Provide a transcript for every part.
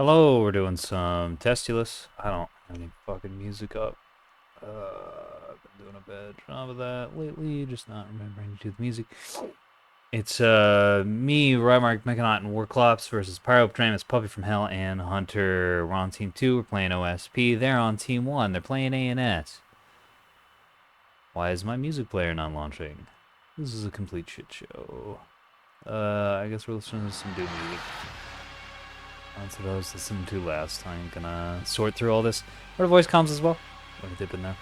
Hello, we're doing some Testulus. I don't have any fucking music up. I've been doing a bad job of that lately, just not remembering to do the music. It's me, Rymark, Mechanaut, and Warclops versus Pyroptramus, Puppy from Hell, and Hunter. We're on team 2, we're playing OSP. They're on team 1, they're playing ANS. Why is my music player not launching? This is a complete shit show. I guess we're listening to some Doom music. That's what I was listening to last time. Gonna sort through all this. What are voice comms as well? What have they been there?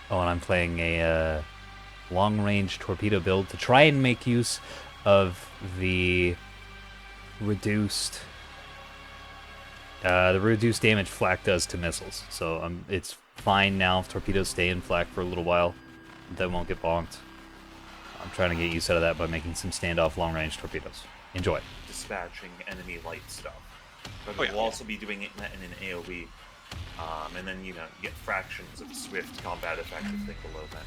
Oh, and I'm playing a long-range torpedo build to try and make use of the reduced damage flak does to missiles. So it's fine now if torpedoes stay in flak for a little while. They won't get bonked. I'm trying to get used out of that by making some standoff long-range torpedoes. Enjoy. Dispatching enemy light stuff. But we'll also be doing it in an AoE. And then, you get fractions of swift combat effective thing below that.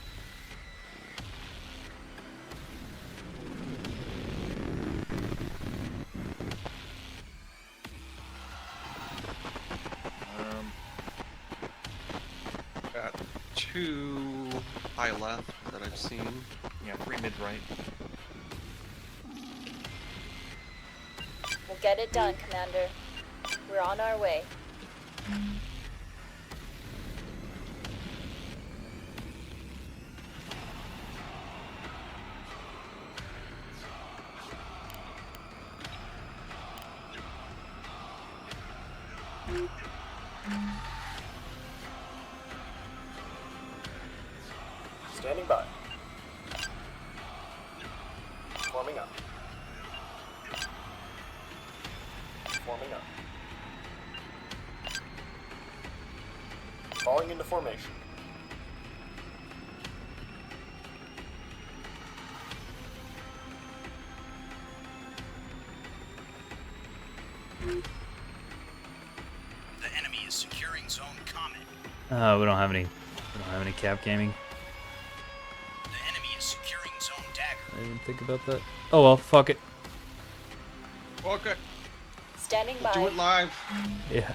Got 2 high left that I've seen. Yeah, 3 mid right. We'll get it done, Commander. We're on our way. Standing by. Forming up. Forming up. Falling into formation. The enemy is securing zone Comet. We don't have any cap gaming. The enemy is securing zone Dagger. I didn't even think about that. Oh well, fuck it. Okay, Standing we'll do by. it live. Yeah.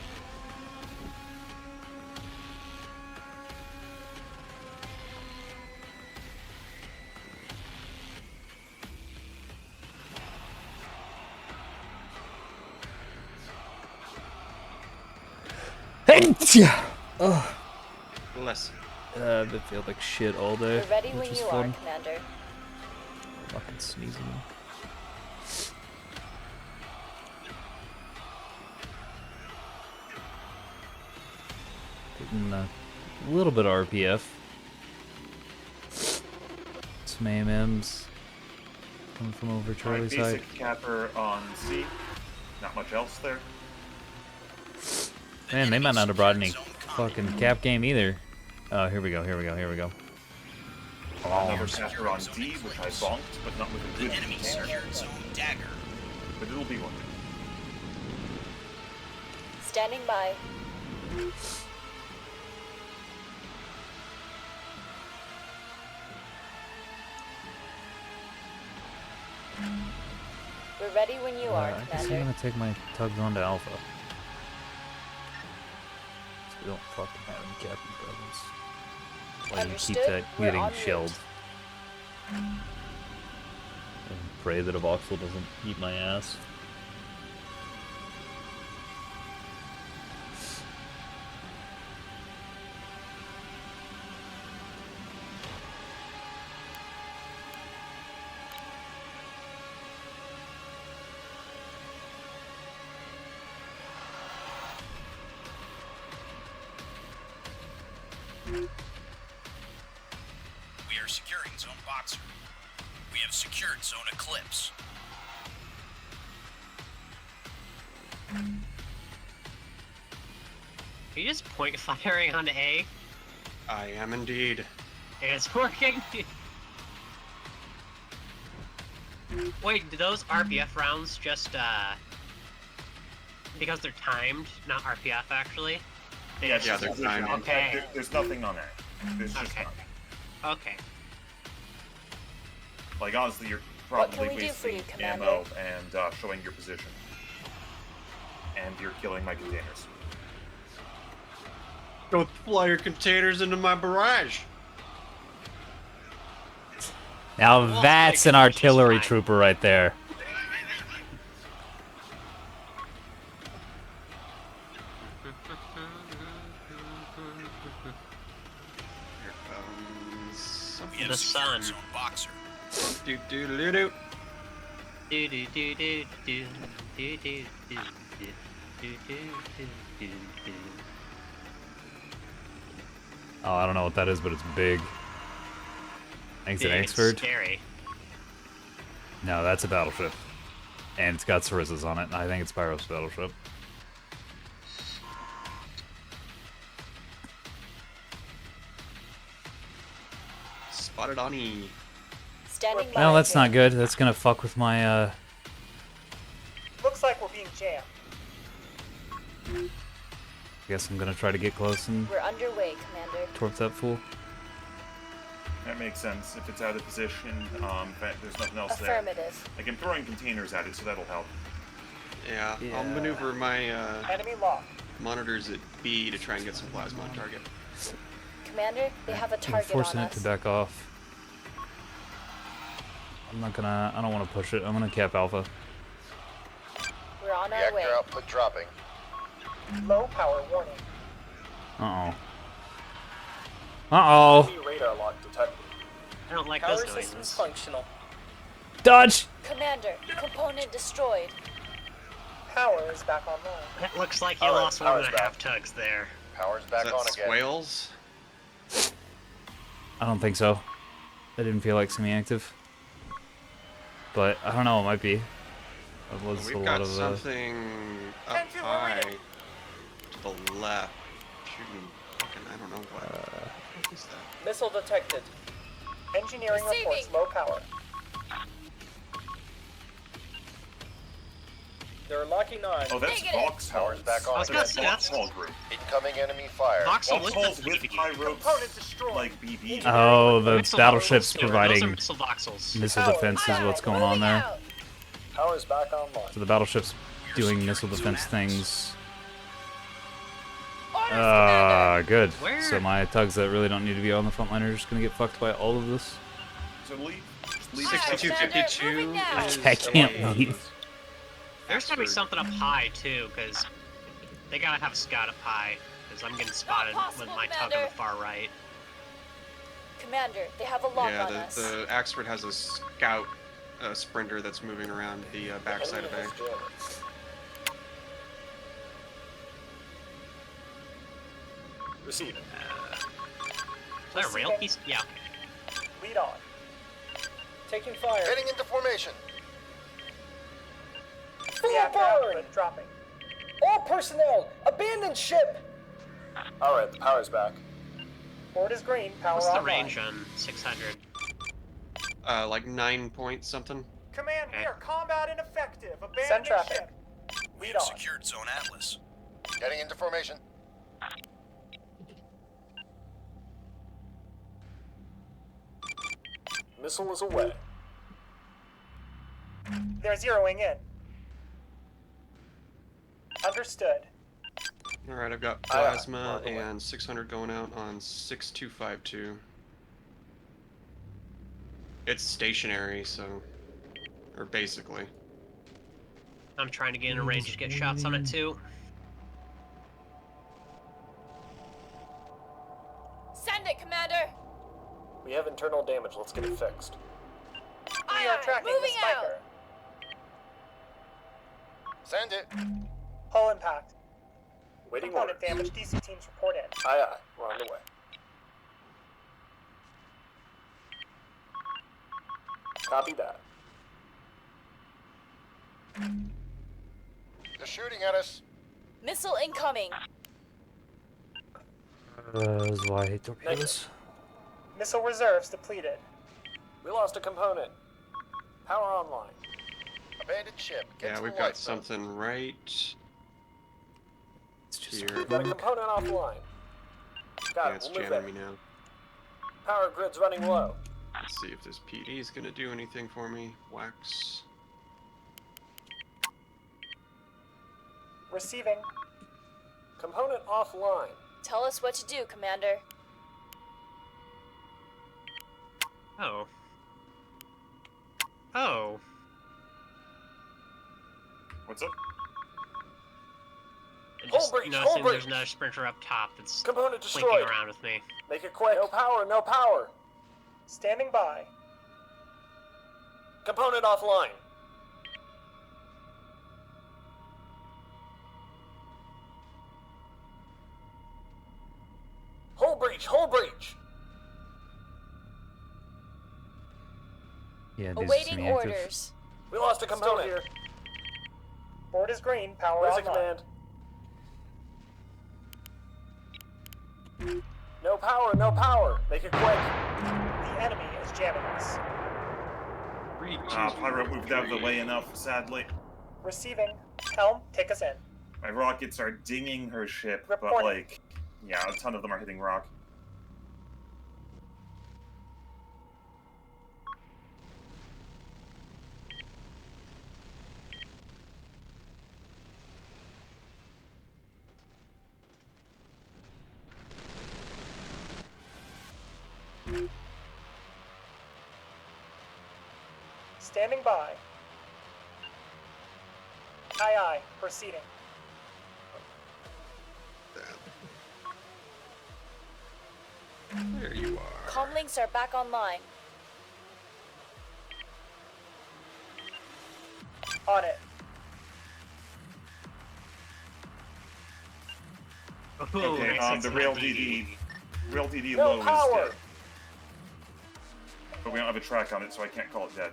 Oh. Listen. I've been feeling like shit all day. We're ready which when is you fun. are, Commander. Fucking sneezing. Getting a little bit of RPF. Some AMMs coming from over Charlie's side. Basic capper on C. Not much else there. Man, they might not have brought any fucking cap game either. Oh, here we go. Another capper on D, which I bonked, but not with a The good enemy container. secured zone Dagger. But it'll be one. Standing by. We're ready when you are, I guess I'm Commander. gonna take my tugs on to Alpha. So we don't fucking have any captain presence. While you keep Understood. that We're getting en route. shelled. And pray that a voxel doesn't eat my ass. We are securing zone Boxer. We have secured zone Eclipse. Are you just point firing on A? I am indeed. It's working! Wait, do those RPF rounds just, because they're timed, not RPF actually? They Yeah, just- Yeah, they're position. timed. Okay. There's nothing on that. There's just Okay. not. Okay. Like, honestly, you're What can probably we do for wasting you, Commander? ammo and showing your position. and you're killing my containers. Don't fly your containers into my barrage. Now Well, that's an like, which is artillery fine. trooper right there. Here comes We have The secured sun. Zone Boxer. do do do do. Do do do do do do do do do do do do do. Oh, I don't know what that is, but it's big. I think it's an Big and Exford. Scary. No, that's a battleship. And it's got Sarissa's on it. I think it's Pyro's battleship. Spotted on E. Standing by. Well, that's not good. That's gonna fuck with my, Looks like we're being jammed. guess I'm gonna try to get close and We're underway, Commander. torp that fool. That makes sense. If it's out of position, in fact, there's nothing else there. Affirmative. Like, I'm throwing containers at it, so that'll help. Yeah, Yeah. I'll maneuver my Enemy locked. monitors at B to try and get some plasma on target. Commander, they have a I'm target forcing on it to us. back off. I don't want to push it. I'm gonna cap Alpha. We're on our Reactor way. output dropping. Low power warning. Uh-oh. Uh-oh. Enemy radar lock detected. I don't like Power those systems noises. functional. Dodge! Commander, component destroyed. Power is back online. It looks like you All right, lost one and a power's half tugs there. Power's Is back that on again. Swales? I don't think so. That didn't feel like semi-active. But, I don't know, it might be. That was a We've lot got of, something up Engine high ready. to the left. Shooting fucking, I don't know what is that? Missile detected. Engineering reports Receiving. low power. They're locking on. Oh, that's Negative. Vauxhall's. Power's back I on was again. gonna say, that's Vauxhall group. Incoming enemy fire. Vauxhall with Vauxhall's the with BB. Pyrope's, Component destroyed. like, BB. Oh, the Missile battleship's voxels. Those are providing missile voxels. missile Power. defense is what's going on Moving there. out. Power's back online. So the battleship's doing missile defense things. Orders, Commander. Good. Where- So my tugs that really don't need to be on the front line are just gonna get fucked by all of this. So leave. Just leave. Aye, aye, 6252 Commander, moving now. is I can't a leave. There's gotta be Exford. something up high too, because they gotta have a scout up high. Because I'm getting spotted with possible, my tug on Commander. the far right. Commander, they have a lock Yeah, on us. the Axford has a scout sprinter that's moving around the backside of A. Enemy has jammed. Receiving. Is that a rail piece? Yeah. Lead on. Taking fire. Heading into formation. Reactor output dropping. All personnel, abandon ship. All right, the power's back. Board is green. Power What's the online. range on 600? Like 9 point something. Command, we are combat ineffective. Abandon traffic. Ship. We Lead have on. secured Zone Atlas. Heading into formation. Missile is away. They're zeroing in. Understood. Alright, I've got Aye, aye. plasma On the way. and 600 going out on 6252. It's stationary, so. Or basically. I'm trying to get in a range to get shots on it too. Send it, Commander. We have internal damage. Let's get it fixed. Aye, We are aye. tracking Moving the out. spiker. Send it. Hull impact. Waiting order. Damage. DC teams report in. Aye, aye. We're on the way. Copy that. They're shooting at us. Missile incoming. That's why I hate torpedoes. Missile reserves depleted. We lost a component. Power online. Abandoned ship. Get Yeah, to we've the got light zone. something right It's just here. We've got a component offline. Got Yeah, it. it's We'll move jamming in. me now. Power grid's running low. Let's see if this PD is gonna do anything for me. Wax. Receiving. Component offline. Tell us what to do, Commander. Oh. Oh. What's up? I Hull just breach, noticing hull there's breach. another sprinter up top that's Component blinking destroyed. around with me. Make it quick. No power, no power. Standing by. Component offline. Hull breach, hull breach. Yeah, these are Awaiting semi-active. orders. We lost a component. Still here. Board is green, power online. Command? No power, no power. Make it quick. The enemy is jamming us. Pyro moved out of the way enough, sadly. Receiving. Helm, take us in. My rockets are dinging her ship, but Reporting. like, yeah, a ton of them are hitting rock. Standing by. Aye, aye. Proceeding. There you are. Comlinks are back online. On it. Ooh, Okay, nice the hits rail on DD. Rail DD No low power. is dead. But we don't have a track on it, so I can't call it dead.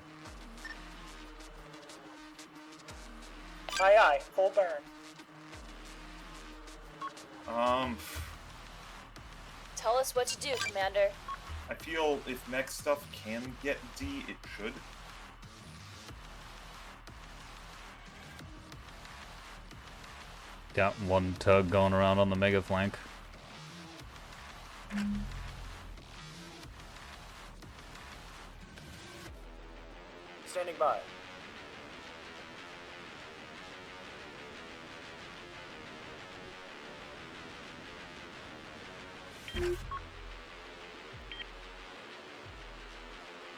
Aye, aye. Full burn. Tell us what to do, Commander. I feel if mech stuff can get D, it should. Got one tug going around on the mega flank. Standing by.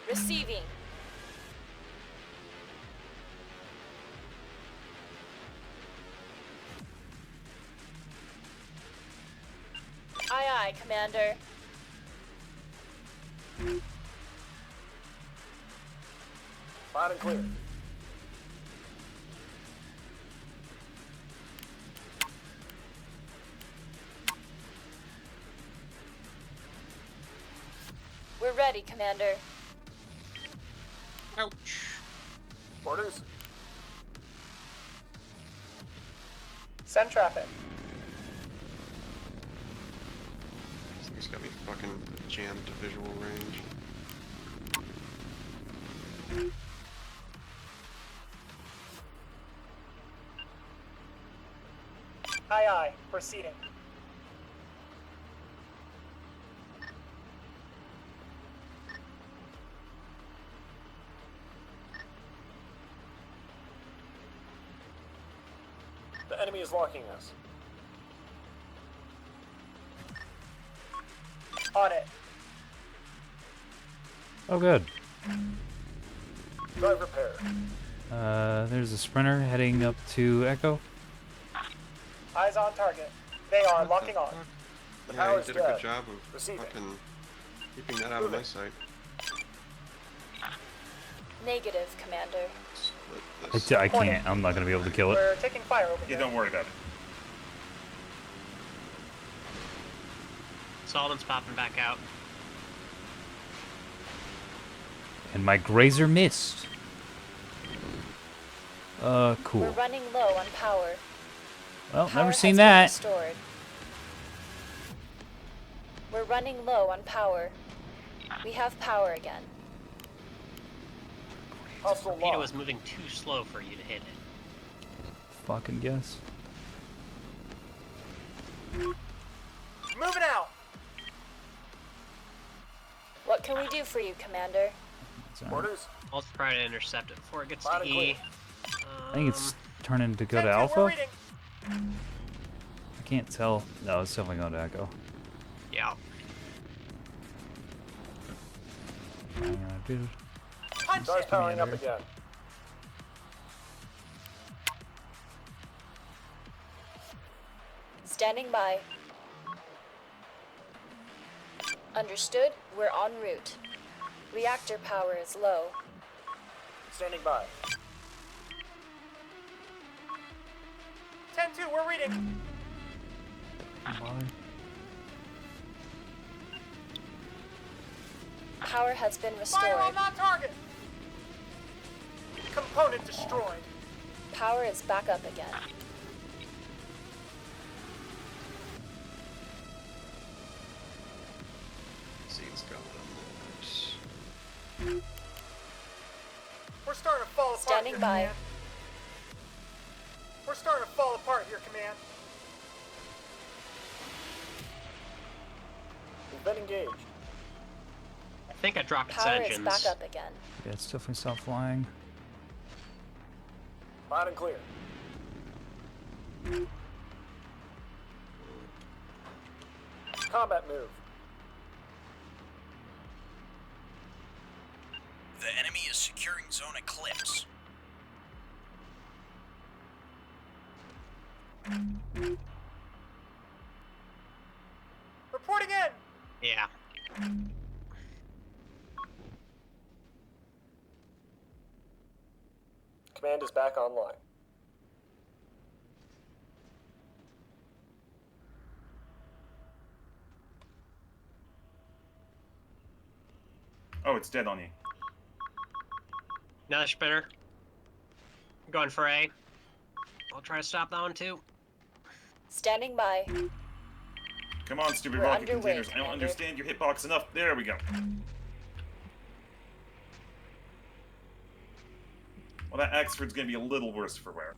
Receiving. Aye, aye, Commander. Loud and clear. We're ready, Commander. Ouch. Orders. Send traffic. This thing's got me fucking jammed to visual range. Aye, aye. Proceeding. The enemy is locking us. On it. Oh, good. Drive repair. There's a sprinter heading up to Echo. Eyes on target. They are locking on. The Yeah, you power's did a dead. good job of Receiving. fucking keeping that out of my sight. Negative, Commander. Split this. I can't. I'm not gonna be able to kill it. We're taking fire over Yeah, here. don't worry about it. Solomon's popping back out. And my grazer missed. We're Cool. running low on power. Well, Power never has seen been that. restored. We're running low on power. We have power again. Hostile Torpedo lock. was moving too slow for you to hit it. Fucking guess. Moving out. What can we do for you, Commander? It's all right. Orders. I'll try to intercept it before it gets Loud to and E. clear. I think it's turning to go to 10-2, we're Alpha. reading. I can't tell. No, it's definitely going to echo. Yeah. Hang on, dude. Star's powering up again. Standing by. Understood. We're en route. Reactor power is low. Standing by. 10-2, we're reading. Power has been restored. Fire on that target. Component destroyed. Power is back up again. Scene's going. We're starting to fall apart. Standing here, by. Command. We're starting to fall apart here, Command. We've been engaged. I think I dropped its Power is engines. back up again. Yeah, it's definitely stopped flying. Loud and clear. Combat move. The enemy is securing Zone Eclipse. Reporting in. Yeah. Command is back online. Oh, it's dead on you. Another spinner. Going for A. I'll try to stop that one too. Standing by. Come on, stupid We're rocket underway, containers. I don't Commander. understand your hitbox enough. There we go. Well, that Axford's gonna be a little worse for wear.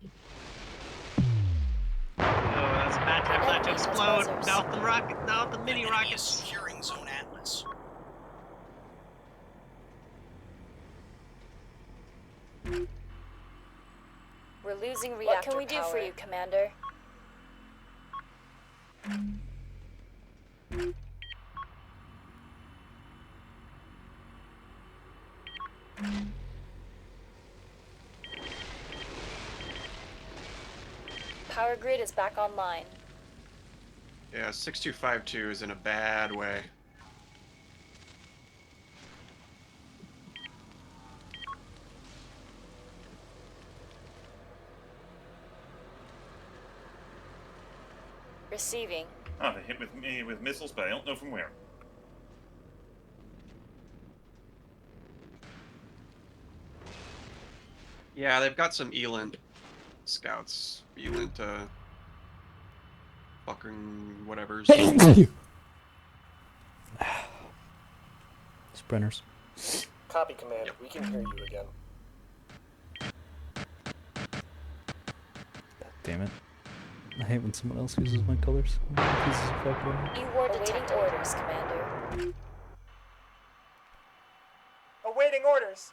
Oh, that's a bad time for that to Enemy has explode. buzzers. Now the rocket, now the mini Enemy is rockets. securing Zone Atlas. We're losing reactor What can we do for you, Commander? Power grid is back online. Yeah, 6252 is in a bad way. Receiving. Ah, they hit with me with missiles, but I don't know from where. Yeah, they've got some Elint scouts. Elint, fucking whatevers. Sprinters. Copy, Command. We can hear you again. Damn it. I hate when someone else uses my colors. This is fucking... E-ward awaiting orders, Commander. Awaiting orders.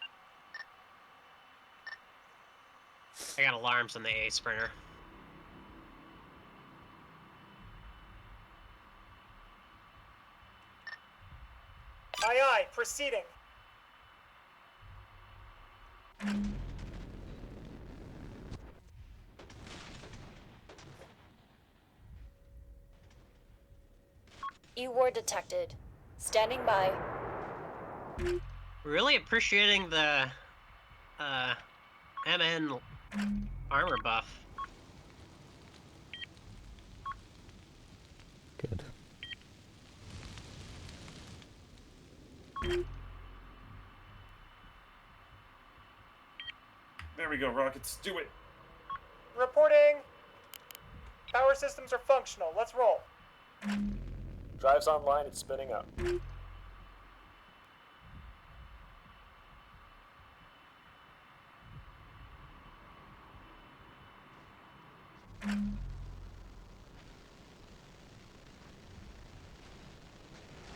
I got alarms on the A sprinter. Aye, aye. Proceeding. E-ward detected. Standing by. Really appreciating the MN armor buff. Good. There we go, rockets. Do it. Reporting. Power systems are functional. Let's roll. Drive's online. It's spinning up.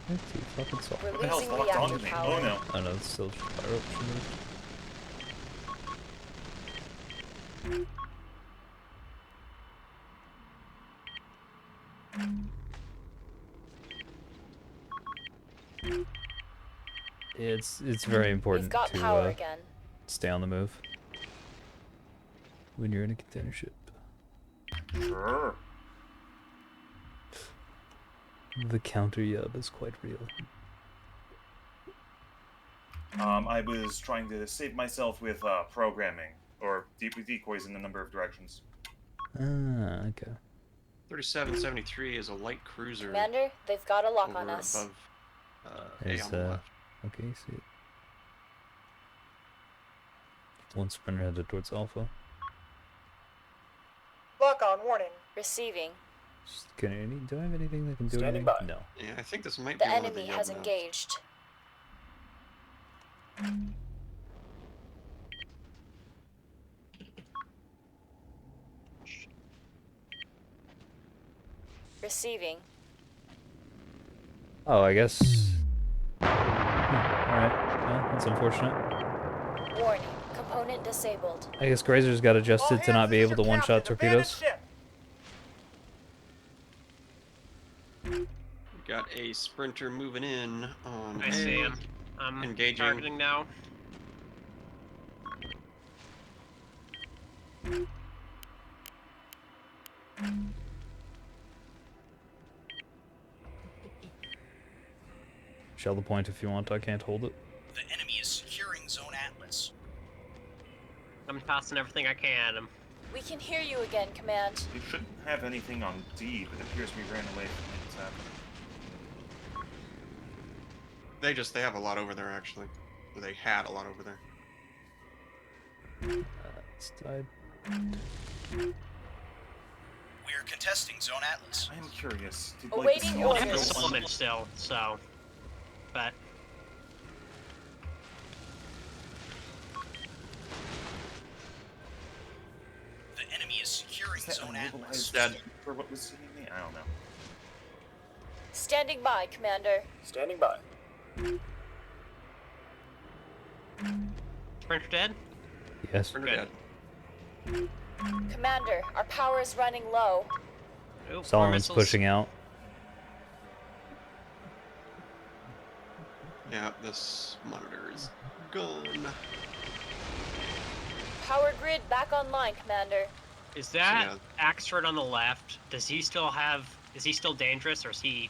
That's too fucking soft. We're What the hell's losing locked onto reactor me? power. Oh no. I know, it's still fire up removed. It's very We've important got to power again. stay on the move when you're in a container ship. Sure. The counter yub is quite real. I was trying to save myself with programming or decoys in a number of directions. Ah, okay. 3773 is a light cruiser Commander, they've got a lock over on us. above A There's, on the left. okay, see it. One sprinter headed towards Alpha. Lock on, warning. Receiving. Do I have anything that can do Standing anything? by. No. Yeah, I think this might The be one of enemy the has Yub maps. engaged. Receiving. Oh, I guess. Alright. Yeah, that's unfortunate. Warning. Component disabled. I guess Grazer's got adjusted All to not hands, be this is able to your one-shot captain. Abandon torpedoes. ship. We got a sprinter moving in on I A. see him. I'm Engaging. targeting now. Shell the point if you want, I can't hold it. The enemy is securing Zone Atlas. I'm tossing everything I can at him. We can hear you again, Command. They shouldn't have anything on D, but it appears we ran away from it. It's happening. They have a lot over there actually. Or they had a lot over there. It's died. We are contesting Zone Atlas. I am curious. Did, Awaiting the I orders. have the Seahawks go Solomon still, so. But The enemy is securing Is that Zone Atlas. unmobilized for what was hitting me? I don't know. Standing by, Commander. Standing by. Sprinter dead? Yes. Sprinter Good. dead. Commander, our power is running low. Ooh, more Solomon's missiles. pushing out. Yeah, this monitor is gone. Power grid back online, Commander. Is that Yeah. Axford on the left? Does he still have? Is he still dangerous, or is he?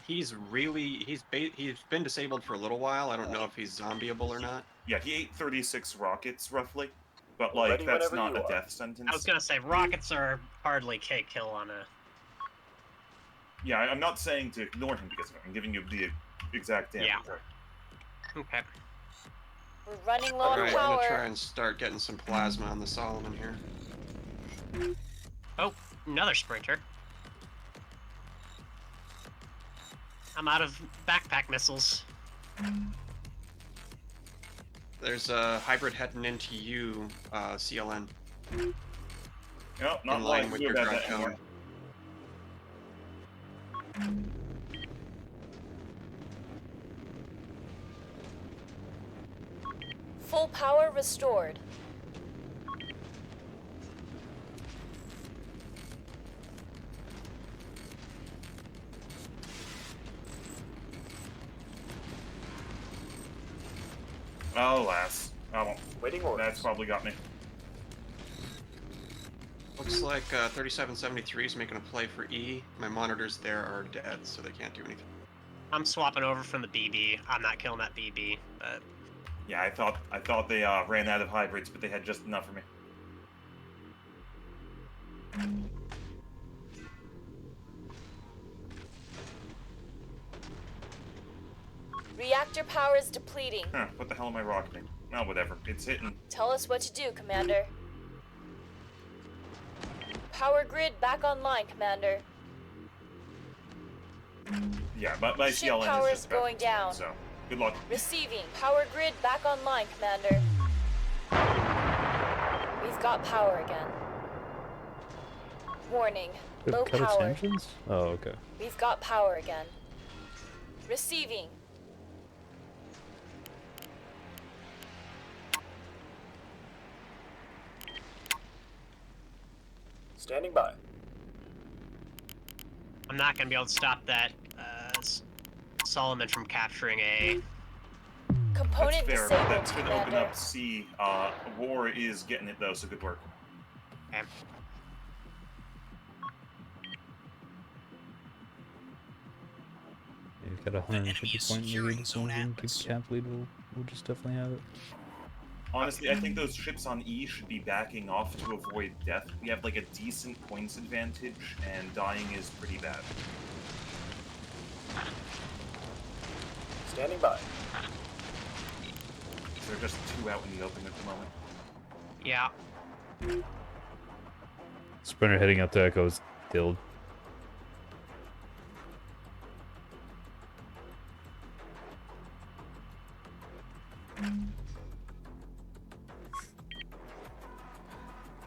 He's been disabled for a little while. I don't know if he's zombieable or not. Yeah, he ate 36 rockets roughly, but Well, like ready that's whenever not you a are. death sentence. I was gonna say rockets are hardly kill on a. Yeah, I'm not saying to ignore him because of it. I'm giving you the exact damage. Yeah. Okay. We're running low on Alright, I'm gonna try power. and start getting some plasma on the Solomon here. Oh, another sprinter. I'm out of backpack missiles. There's a hybrid heading into you, CLN. Nope, not In line lying with to you your about drive that anymore. cone. Full power restored. Alas. Oh, well, Waiting orders. that's probably got me. Looks like 3773 is making a play for E. My monitors there are dead, so they can't do anything. I'm swapping over from the BB. I'm not killing that BB, but Yeah, I thought they ran out of hybrids, but they had just enough for me. Reactor power is depleting. Huh, what the hell am I rocketing? Oh, whatever. It's hitting. Tell us what to do, Commander. Power grid back online, Commander. Yeah, my Ship CLN power is is just about going to down. So, good luck. Receiving. Power grid back online, Commander. We've got power again. Warning. We've Low cut its power. engines? Oh, okay. We've got power again. Receiving. Standing by. I'm not gonna be able to stop that Solomon from capturing a. That's Component fair, but disabled, that's going to open Commander. up C. War is getting it, though, so good work. Okay. You've got a enemy 150 is point securing lead. As Zone long as we can Atlas. keep cap lead, we'll just definitely have it. Honestly, I think those ships on E should be backing off to avoid death. We have like a decent points advantage, and dying is pretty bad. Standing by. So they're just 2 out in the open at the moment. Yeah. Sprinter heading up to Echo's killed.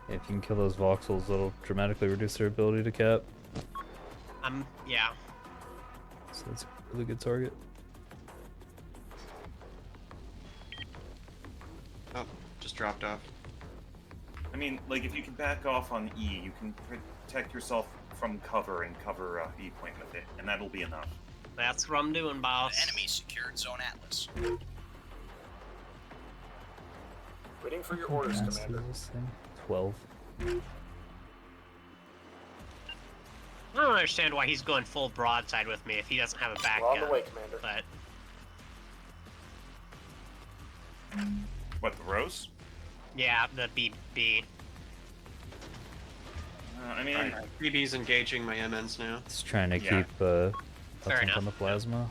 If you can kill those voxels, it'll dramatically reduce their ability to cap. Yeah. So that's a really good target. Oh, just dropped off. I mean, like, if you can back off on E, you can protect yourself from cover and cover E point with it, and that'll be enough. That's what I'm doing, boss. The enemy secured Zone Atlas. Waiting for your orders, Mass Commander. this thing. 12. I don't understand why he's going full broadside with me if he doesn't have a back We're on gun. the way, Commander. But What, the Rose? yeah, the BB. I mean, Alright, BB's engaging my MNs now. It's trying to Yeah. keep Fair Hudson enough. on the plasma.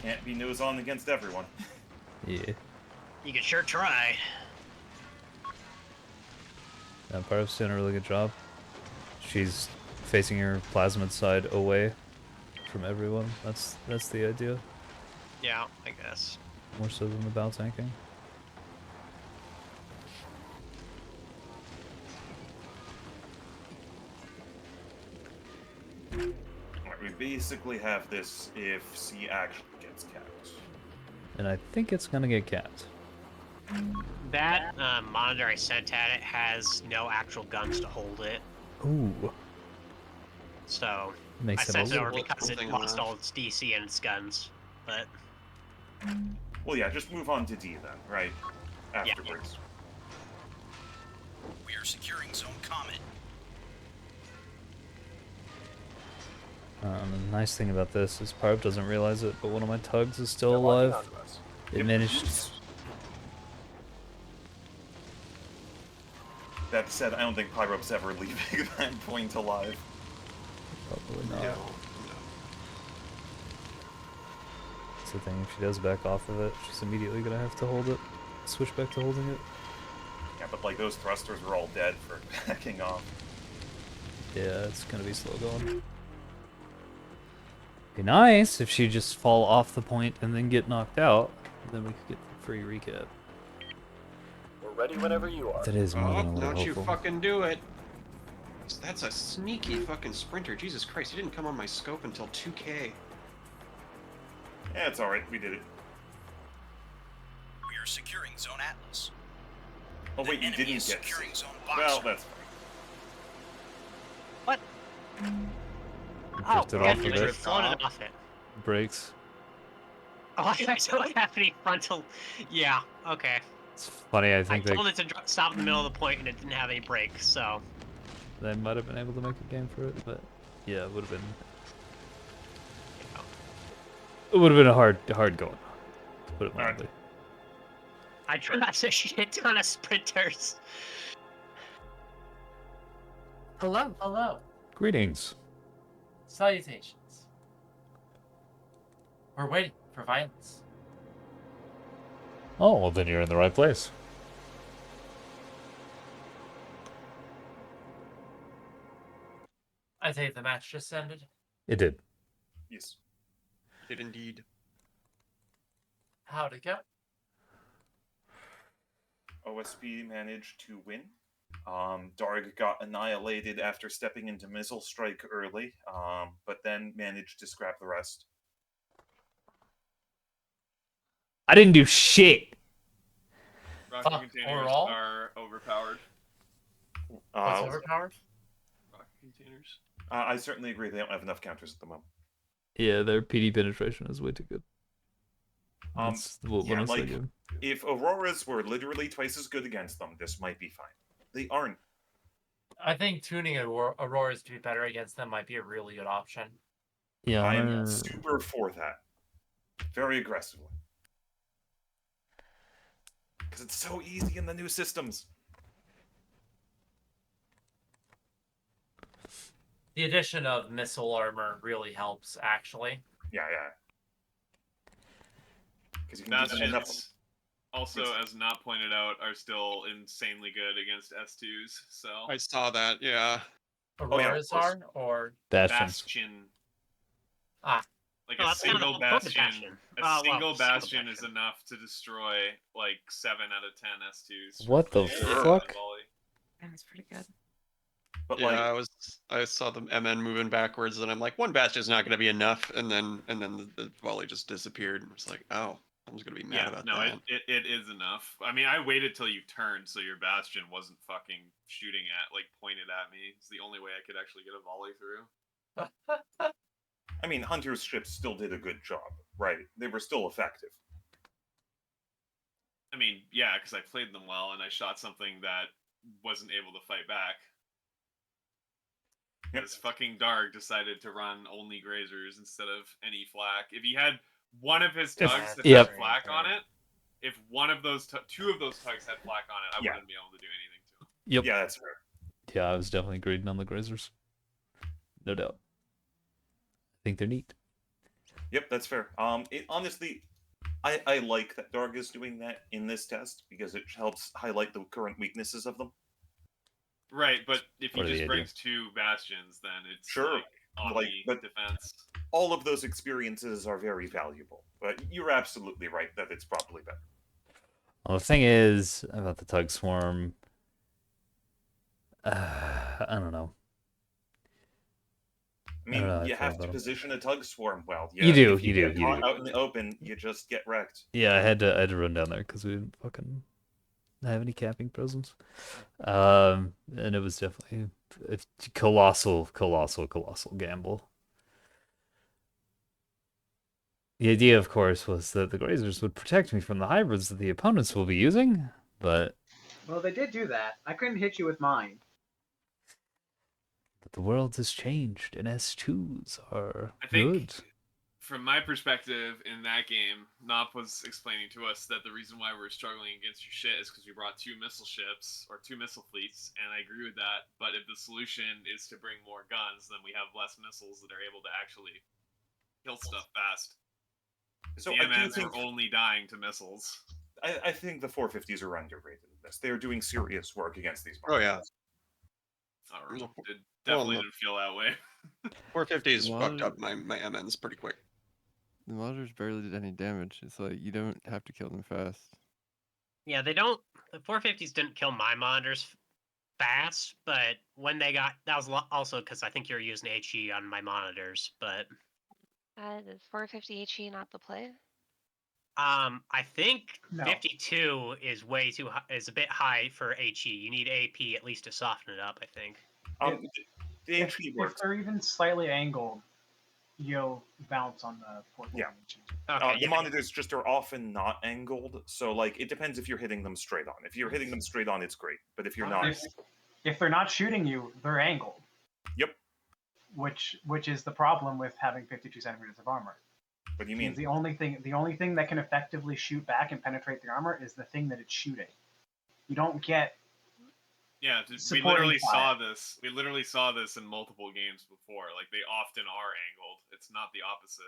can't be nose on against everyone. Yeah. You can sure try. Parv's doing a really good job. She's facing her plasmid side away from everyone. That's the idea. Yeah, I guess. More so than the bow tanking. Alright, we basically have this if C actually gets capped. And I think it's gonna get capped. That monitor I sent at it has no actual guns to hold it, Ooh. so I Makes it a sent it over little- because it something lost enough. all its DC and its guns. But Well, yeah, just move on to D then, right? Afterwards. We are securing Zone Comet. The nice thing about this is Parv doesn't realize it, but one of my tugs is still They're locking alive. onto us. It managed. That said, I don't think Pyrope's ever leaving that point alive. Probably not. No. That's the thing. If she does back off of it, she's immediately gonna have to hold it. Switch back to holding it. Yeah, but like those thrusters were all dead for backing off. Yeah, it's gonna be slow going. Be nice if she just fall off the point and then get knocked out. Then we could get free recap. We're ready whenever you are. That is more Oh, than a little don't you hopeful. fucking do it. That's a sneaky fucking sprinter. Jesus Christ, he didn't come on my scope until 2K. Yeah, it's alright, we did it. We are securing Zone Atlas. Oh wait, The you enemy didn't is get securing C. Zone Boxer. Well, that's fine. what? Drifted yeah, off of you it. just floated off it. Brakes. Oh, I saw it happening frontal. Yeah, okay. It's funny. I I think they told it to stop in the middle of the point and it didn't have any brakes, so. might have been able to make a game for it, but yeah, it would have been. It would have been a hard going. To put it Alright. mildly. I trust a shit ton of sprinters. Hello, hello. Greetings. Salutations. We're waiting for violence. Oh, well, then you're in the right place. I think the match just ended. It did. Yes. Did indeed. How'd it go? OSP managed to win. Darg got annihilated after stepping into missile strike early, but then managed to scrap the rest. I didn't do shit. Fuck, overall? are overpowered. What's overpowered? Rocket containers. I certainly agree they don't have enough counters at the moment. Yeah, their PD penetration is way too good. Um, That's what yeah, bonus they like, give. if Auroras were literally twice as good against them, this might be fine. They aren't. I think tuning Auroras to be better against them might be a really good option. Yeah, I am Hunter- super for that. Very aggressively. Because it's so easy in the new systems. The addition of missile armor really helps, actually. Yeah. Because you can do them enough. Bastions, also, as not pointed out, are still insanely good against S2s. So I saw that. Yeah. Auroras are, or Bastions. Bastion. Ah. Like Oh, a that's kind of single the point of bastion. Bastion. A Well, single single bastion is bastion. enough to destroy like 7 out of 10 S2s. What the fuck? That's pretty good. But Yeah, like, I saw the MN moving backwards, and I'm like, one bastion is not going to be enough, and then the volley just disappeared. And it's like, oh, I was going to be mad about no, that. it is enough. I mean, I waited till you turned so your bastion wasn't fucking shooting at, like, pointed at me. It's the only way I could actually get a volley through. I mean, Hunter's ships still did a good job, right? They were still effective. I mean, yeah, because I played them well and I shot something that wasn't able to fight back. This fucking Darg decided to run only grazers instead of any flak. If he had one of his tugs that had flak on it, if one of those two of those tugs had flak on it, I wouldn't be able to do anything to him. Yep. Yeah, that's fair. Yeah, I was definitely grading on the grazers. No doubt. I think they're neat. Yep, that's fair. Honestly, I like that Darg is doing that in this test because it helps highlight the current weaknesses of them. Right, but if he What are the just idea? breaks 2 bastions, then it's Sure, like on like, the but defense. all of those experiences are very valuable. But you're absolutely right that it's probably better. Well, the thing is about the Tug Swarm, I don't know. I mean, don't know how I you feel have to about 'em. position a tug swarm well. You do, if you get do, you caught do. out in the open, you just get wrecked. Yeah, I had to run down there because we didn't fucking have any capping presence. And it was definitely a colossal gamble. The idea, of course, was that the grazers would protect me from the hybrids that the opponents will be using, but Well, they did do that. I couldn't hit you with mine. the world has changed and S2s are I think, good. from my perspective in that game, Nop was explaining to us that the reason why we're struggling against your shit is because we brought 2 missile ships, or 2 missile fleets, and I agree with that, but if the solution is to bring more guns, then we have less missiles that are able to actually kill stuff fast. So the I do MNs think- are only dying to missiles. I think the 450s are underrated in this. They are doing serious work against these. Oh, yeah. I don't know. It Well, definitely look. didn't feel that way. 450s Why- fucked up my MNs pretty quick. The monitors barely did any damage. It's like you don't have to kill them fast. Yeah, they don't. The 450s didn't kill my monitors fast, but when they got that was also because I think you're using HE on my monitors, but Is 450 HE not the play? I think No. 52 is way too high, is a bit high for HE. You need AP at least to soften it up, I think. The If, HP if works. they're even slightly angled, you'll bounce on the 450. Yeah. Okay, The yeah. monitors just are often not angled, so like it depends if you're hitting them straight on. If you're hitting them straight on, it's great. But if you're not, If they're not shooting you, they're angled. Yep. Which is the problem with having 52 centimeters of armor. what do you mean? The only thing that can effectively shoot back and penetrate the armor is the thing that it's shooting. You don't get. Yeah, we Supporting literally fire. saw this. We literally saw this in multiple games before. Like, they often are angled. It's not the opposite.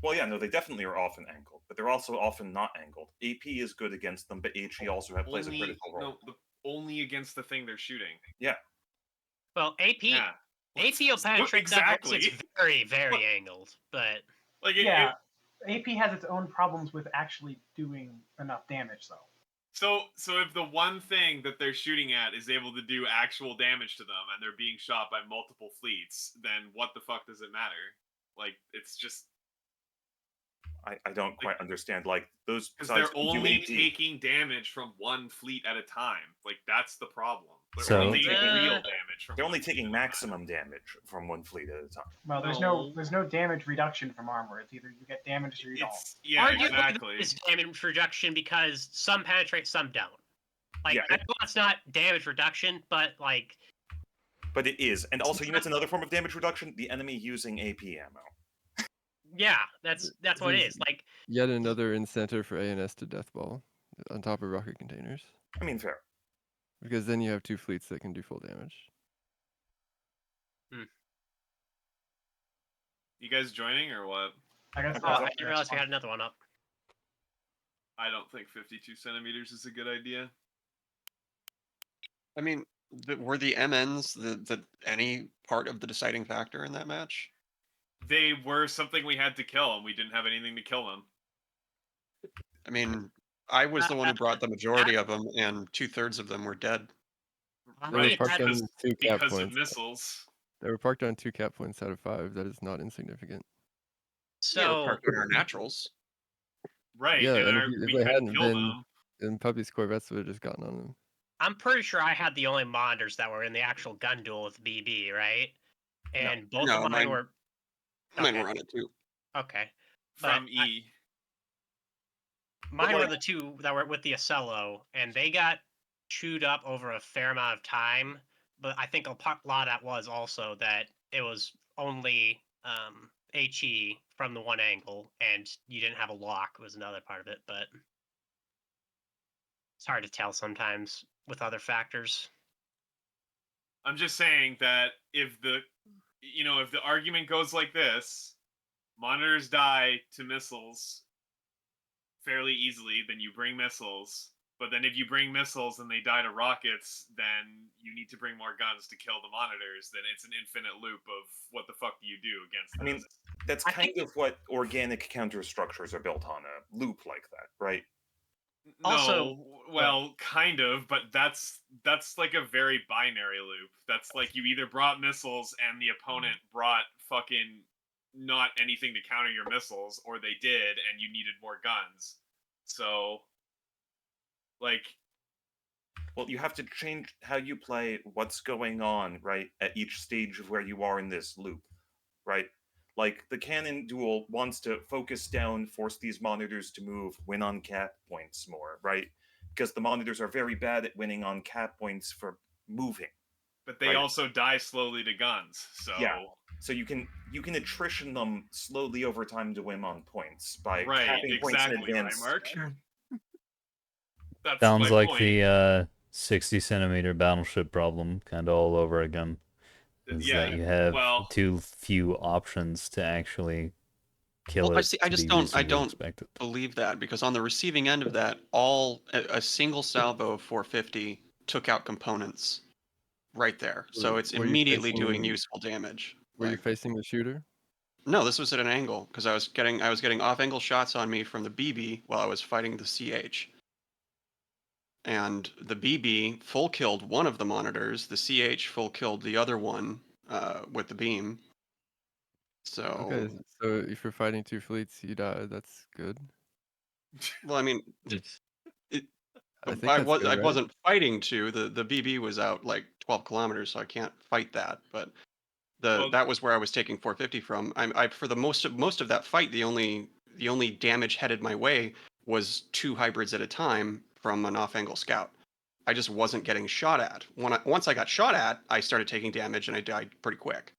Well, yeah, no, they definitely are often angled, but they're also often not angled. AP is good against them, but HE also plays a critical role. Only against the thing they're shooting. Yeah. Well, AP Yeah. AP will penetrate that once exactly. it's very, very angled, but Like, Yeah, AP has its own problems with actually doing enough damage, though. So if the one thing that they're shooting at is able to do actual damage to them and they're being shot by multiple fleets, then what the fuck does it matter? Like, it's just I don't quite understand. Like those because besides they're only UAD taking damage from one fleet at a time. Like, that's the problem. They're So- only taking real Uh, damage. damage from They're only one fleet taking at a time. maximum damage from one fleet at a time. Well, there's no damage reduction from armor. It's either you get damaged or you don't. Yeah, Arguably, exactly. it's damage reduction because some penetrate, some don't. Like, Yeah. I know it's not damage reduction, but like, But it is. And also, you know, it's another form of damage reduction? The enemy using AP ammo. yeah, that's what it is. Like, Yet another incentive for ANS to deathball on top of rocket containers. I mean, fair. Because then you have 2 fleets that can do full damage. You guys joining or what? I guess I didn't realize we had another one up. I don't think 52 centimeters is a good idea. I mean, were the MNs any part of the deciding factor in that match? They were something we had to kill, and we didn't have anything to kill them. I mean, I was the one who brought the majority of them, and 2/3 of them were dead. They were Right, parked on because, 2 cap because of points. missiles. They were parked on 2 cap points out of 5. That is not insignificant. Yeah, they were So parked on our naturals. Right, Yeah, and and our, if we they couldn't hadn't kill been, them. then Puppy's Corvettes would have just gotten on them. I'm pretty sure I had the only monitors that were in the actual gun duel with BB, right? And both No, of mine mine- were Mine okay. were on it too. Okay. From But E. Mine were like- the two that were with the Acello, and they got chewed up over a fair amount of time. But I think a lot of that was also that it was only HE from the one angle, and you didn't have a lock was another part of it. But it's hard to tell sometimes with other factors. I'm just saying that if the argument goes like this, monitors die to missiles fairly easily, then you bring missiles. But then if you bring missiles and they die to rockets, then you need to bring more guns to kill the monitors. Then it's an infinite loop of what the fuck do you do against I mean, those? that's kind of what organic counter structures are built on, a loop like that, right? Also- No, well, kind of, but that's like a very binary loop. That's like you either brought missiles and the opponent brought fucking not anything to counter your missiles, or they did and you needed more guns. So, like, Well, you have to change how you play, what's going on, right, at each stage of where you are in this loop, right? Like, the cannon duel wants to focus down, force these monitors to move, win on cap points more, right? Because the monitors are very bad at winning on cap points for moving. but they Right. also die slowly to guns. So, Yeah. So you can attrition them slowly over time to win on points by right, capping points in exactly, right, advance. Mark? That's Sounds my like point. the 60 centimeter battleship problem, kind of all over again. Is Yeah, that you have well- too few options to actually kill Well, it. I see. I to just be don't. I reasonably don't expected. believe that, because on the receiving end of that, a single salvo of 450 took out components right there. So Were- it's were you immediately facing- doing useful damage. Were you Like- facing the shooter? No, this was at an angle because I was getting off-angle shots on me from the BB while I was fighting the CH. And the BB full killed one of the monitors. The CH full killed the other one with the beam. So, Okay, so if you're fighting 2 fleets, you die. That's good. well, I mean, I think I that's was good, I right? wasn't fighting to the BB was out like 12 kilometers, so I can't fight that. But Well- that was where I was taking 450 from. I for the most of that fight, the only damage headed my way was 2 hybrids at a time from an off-angle scout. I just wasn't getting shot at. Once I got shot at, I started taking damage and I died pretty quick.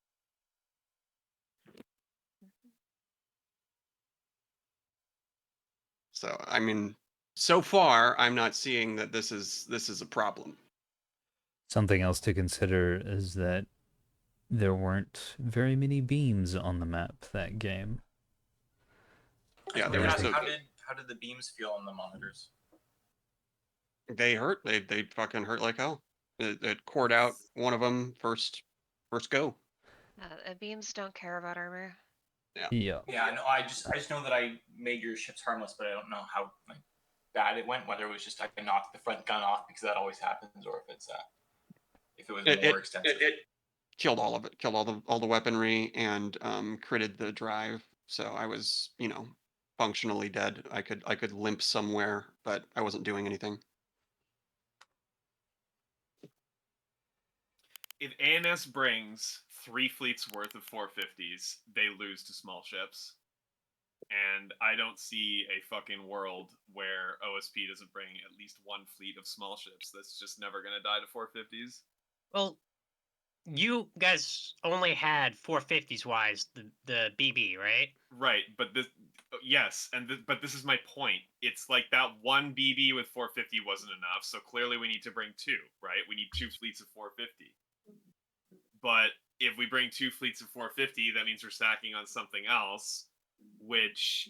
So I mean, so far I'm not seeing that this is a problem. Something else to consider is that there weren't very many beams on the map that game. Yeah, there was How did the beams feel on the monitors? They hurt. They fucking hurt like hell. It cored out one of them first go. Beams don't care about armor. Yeah. Yeah, I know. I just know that I made your ships harmless, but I don't know how bad it went. Whether it was just I knocked the front gun off because that always happens, or if it was more extensive. It killed all of it. Killed all the weaponry and critted the drive. So I was functionally dead. I could limp somewhere, but I wasn't doing anything. if ANS brings 3 fleets worth of 450s, they lose to small ships. And I don't see a fucking world where OSP doesn't bring at least 1 fleet of small ships. That's just never gonna die to 450s. Well, you guys only had 450s wise the BB, right? Right, but this yes, but this is my point. It's like that 1 BB with 450 wasn't enough, so clearly we need to bring 2, right? We need 2 fleets of 450. But if we bring 2 fleets of 450, that means we're stacking on something else, which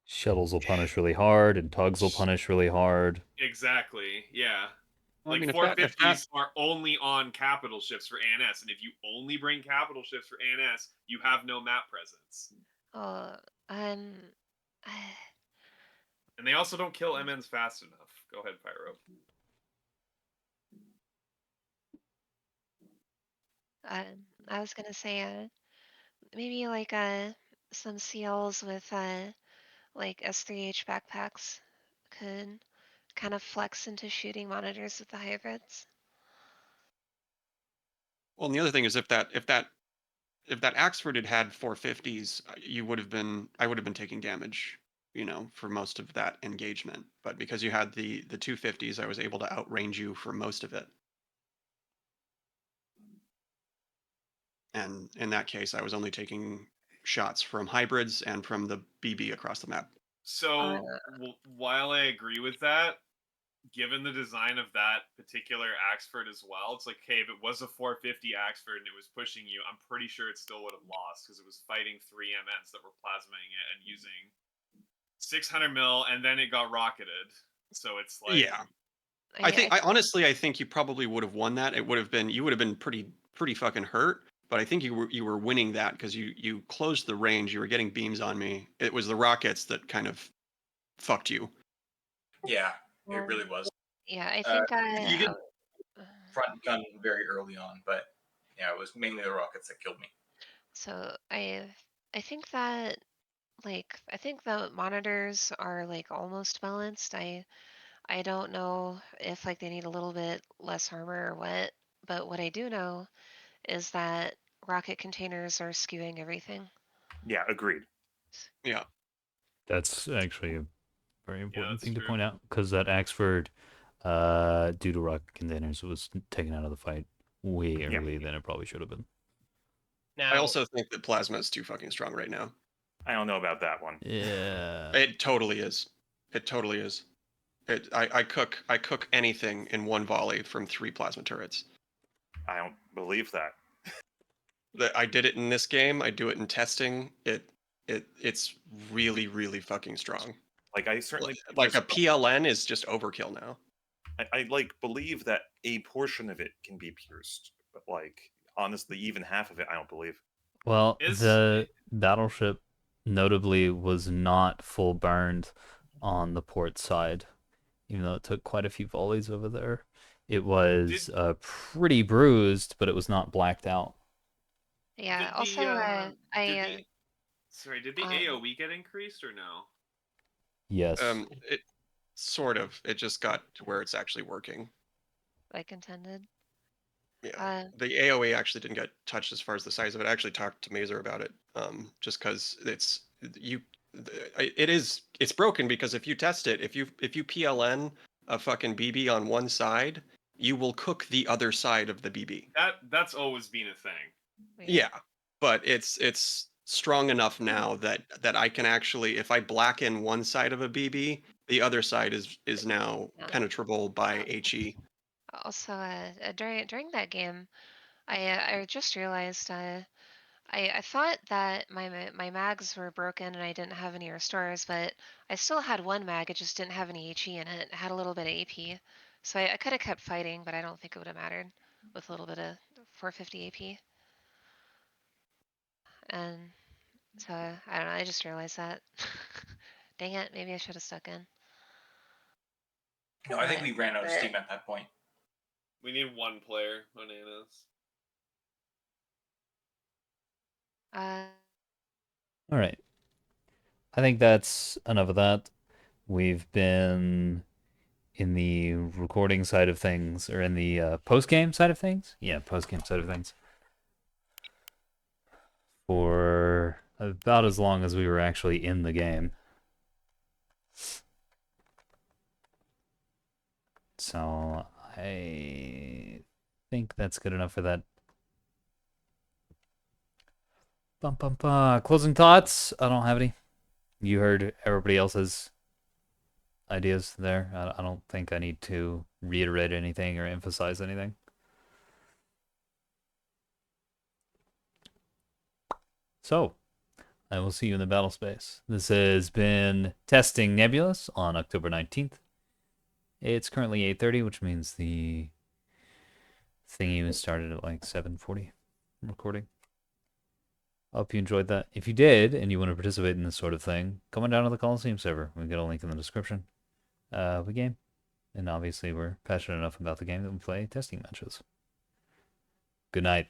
Shuttles will punish really hard, and tugs will punish really hard. exactly, yeah. Well, I Like mean, if 450s are only on capital ships for ANS, and if you only bring capital ships for ANS, you have no map presence. Oh, And they also don't kill MNs fast enough. Go ahead, Pyro. I was gonna say, maybe like some CLs with like S3H backpacks could kind of flex into shooting monitors with the hybrids. Well, and the other thing is if that Axford had 450s, I would have been taking damage, for most of that engagement. But because you had the 250s, I was able to outrange you for most of it. And in that case, I was only taking shots from hybrids and from the BB across the map. So while I agree with that, given the design of that particular Axford as well, it's like, hey, if it was a 450 Axford and it was pushing you, I'm pretty sure it still would have lost because it was fighting 3 MNs that were plasmaing it and using 600 mil, and then it got rocketed. So it's like, Yeah. I honestly think you probably would have won that. You would have been pretty fucking hurt. But I think you were winning that because you closed the range. You were getting beams on me. It was the rockets that kind of fucked you. Yeah, it really was. Yeah, I think you did front gun very early on, but yeah, it was mainly the rockets that killed me. So I think that I think the monitors are like almost balanced. I don't know if like they need a little bit less armor or what, but what I do know is that rocket containers are skewing everything. Yeah, agreed. Yeah. That's actually a very important that's thing to true. point out, because that Axford, due to rocket containers, was taken out of the fight way early than it probably should have been. Now, I also think that plasma is too fucking strong right now. I don't know about that one. Yeah. It totally is. It totally is. I cook anything in one volley from 3 plasma turrets. I don't believe that. I did it in this game. I do it in testing. It's really, really fucking strong. Like, I certainly like a PLN is just overkill now. I like believe that a portion of it can be pierced, but like honestly, even half of it, I don't believe. Well, the battleship notably was not full burned on the port side, even though it took quite a few volleys over there. It was pretty bruised, but it was not blacked out. Yeah. Did Also, did the AOE get increased or no? Yes. It sort of. It just got to where it's actually working. like intended. Yeah. The AOE actually didn't get touched as far as the size of it. I actually talked to Mazer about it. Just because it's broken, because if you test it, if you PLN a fucking BB on one side, you will cook the other side of the BB. That's always been a thing. Yeah, but it's strong enough now that I can actually, if I blacken one side of a BB, the other side is now penetrable by HE. Also, during that game, I just realized I thought that my mags were broken and I didn't have any restores, but I still had one mag. It just didn't have any HE in it. It had a little bit of AP, so I could have kept fighting, but I don't think it would have mattered with a little bit of 450 AP. And so I don't know. I just realized that. Dang it! Maybe I should have stuck in. No, I think we ran out of steam at that point. We need one player on ANS. All right. I think that's enough of that. We've been in the recording side of things, or in the post-game side of things. Yeah, post-game side of things. For about as long as we were actually in the game. So I think that's good enough for that. Closing thoughts? I don't have any. You heard everybody else's ideas there. I don't think I need to reiterate anything or emphasize anything. So, I will see you in the battle space. This has been Testing Nebulous on October 19th. It's currently 8:30, which means the thingy was started at like 7:40 recording. I hope you enjoyed that. If you did, and you want to participate in this sort of thing, come on down to the Coliseum server. We've got a link in the description of the game. And obviously, we're passionate enough about the game that we play testing matches. Good night.